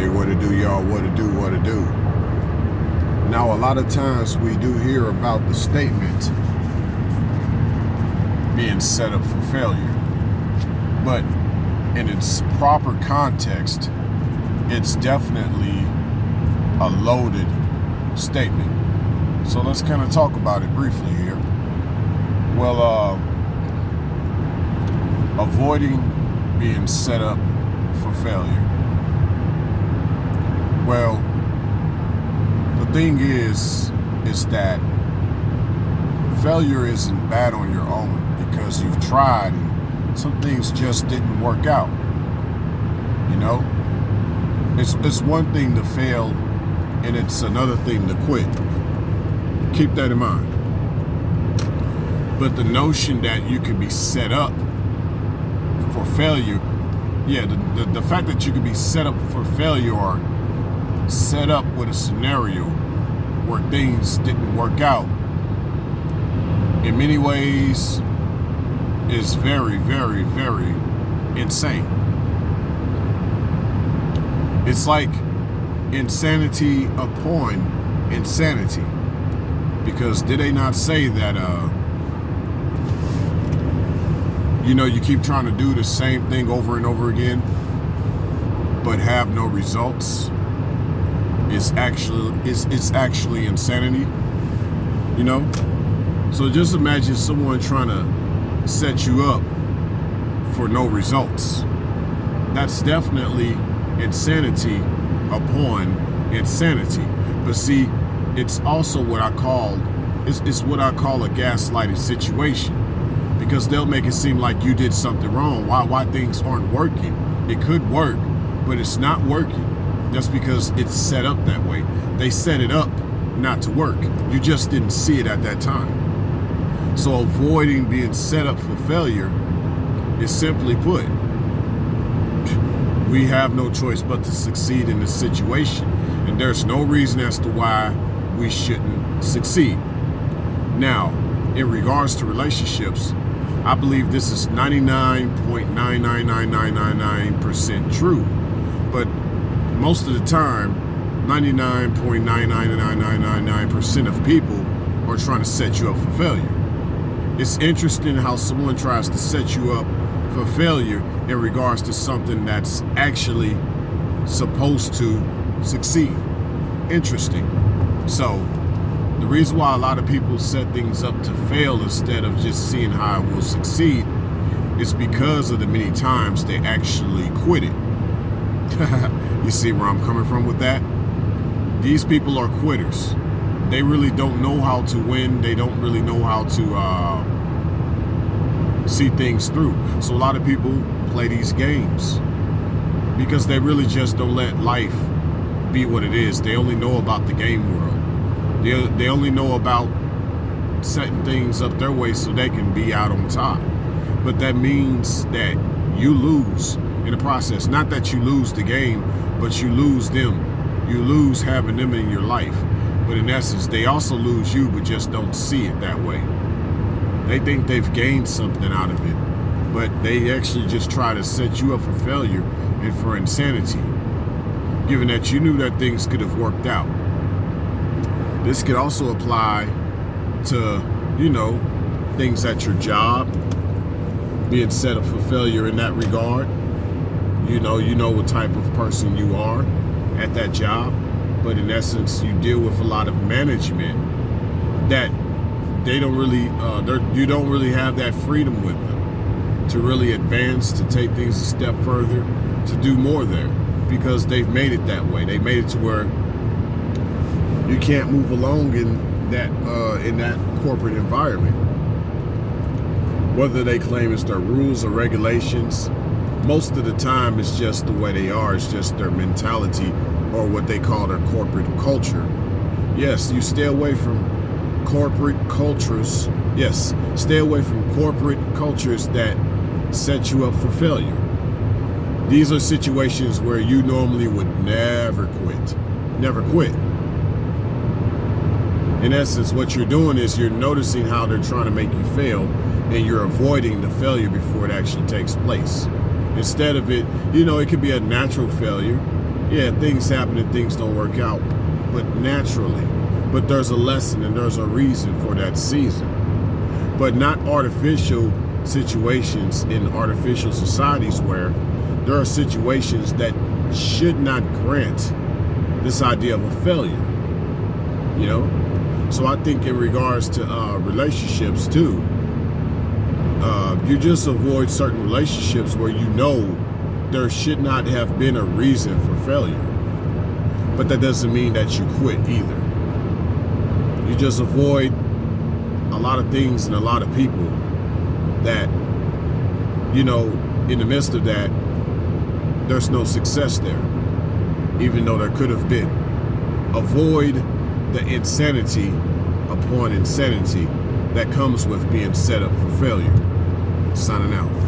Hey, what to do, y'all? What to do? What to do? Now, a lot of times we do hear about the statement being set up for failure, but in its proper context, it's definitely a loaded statement. So let's kind of talk about it briefly here. Well, avoiding being set up for failure. Well, the thing is that failure isn't bad on your own because you've tried and some things just didn't work out. You know, it's one thing to fail and it's another thing to quit. Keep that in mind. But the notion that you can be set up for failure, the fact that you can be set up for failure or set up with a scenario where things didn't work out, in many ways is very, very, very insane. It's like insanity upon insanity. Because did they not say that, you keep trying to do the same thing over and over again, but have no results? It's actually insanity, So just imagine someone trying to set you up for no results. That's definitely insanity upon insanity. But see, it's also what I call a gaslighted situation, because they'll make it seem like you did something wrong. Why things aren't working? It could work, but it's not working. That's because it's set up that way. They set it up not to work. You just didn't see it at that time. So avoiding being set up for failure is simply put, we have no choice but to succeed in this situation. And there's no reason as to why we shouldn't succeed. Now, in regards to relationships, I believe this is 99.999999% true. But most of the time, 99.999999% of people are trying to set you up for failure. It's interesting how someone tries to set you up for failure in regards to something that's actually supposed to succeed. Interesting. So, the reason why a lot of people set things up to fail instead of just seeing how it will succeed is because of the many times they actually quit it. You see where I'm coming from with that? These people are quitters. They really don't know how to win. They don't really know how to see things through. So a lot of people play these games because they really just don't let life be what it is. They only know about the game world. They only know about setting things up their way so they can be out on top. But that means that you lose in the process. Not that you lose the game, but you lose them. You lose having them in your life. But in essence, they also lose you, but just don't see it that way. They think they've gained something out of it, but they actually just try to set you up for failure and for insanity, given that you knew that things could have worked out. This could also apply to, things at your job, being set up for failure in that regard. You know what type of person you are at that job, but in essence, you deal with a lot of management that you don't really have that freedom with them to really advance, to take things a step further, to do more there, because they've made it that way. They made it to where you can't move along in that corporate environment. Whether they claim it's their rules or regulations, most of the time it's just the way they are. It's just their mentality, or what they call their corporate culture. Yes, you stay away from corporate cultures. Yes, stay away from corporate cultures that set you up for failure. These are situations where you normally would never quit. Never quit. In essence, what you're doing is you're noticing how they're trying to make you fail, and you're avoiding the failure before it actually takes place. Instead of it, it could be a natural failure. Yeah, things happen and things don't work out, but naturally. But there's a lesson and there's a reason for that season. But not artificial situations in artificial societies where there are situations that should not grant this idea of a failure. You know? So I think in regards to relationships too, you just avoid certain relationships where you know there should not have been a reason for failure. But that doesn't mean that you quit either. You just avoid a lot of things and a lot of people that, you know, in the midst of that, there's no success there, even though there could have been. Avoid the insanity upon insanity that comes with being set up for failure. Signing out.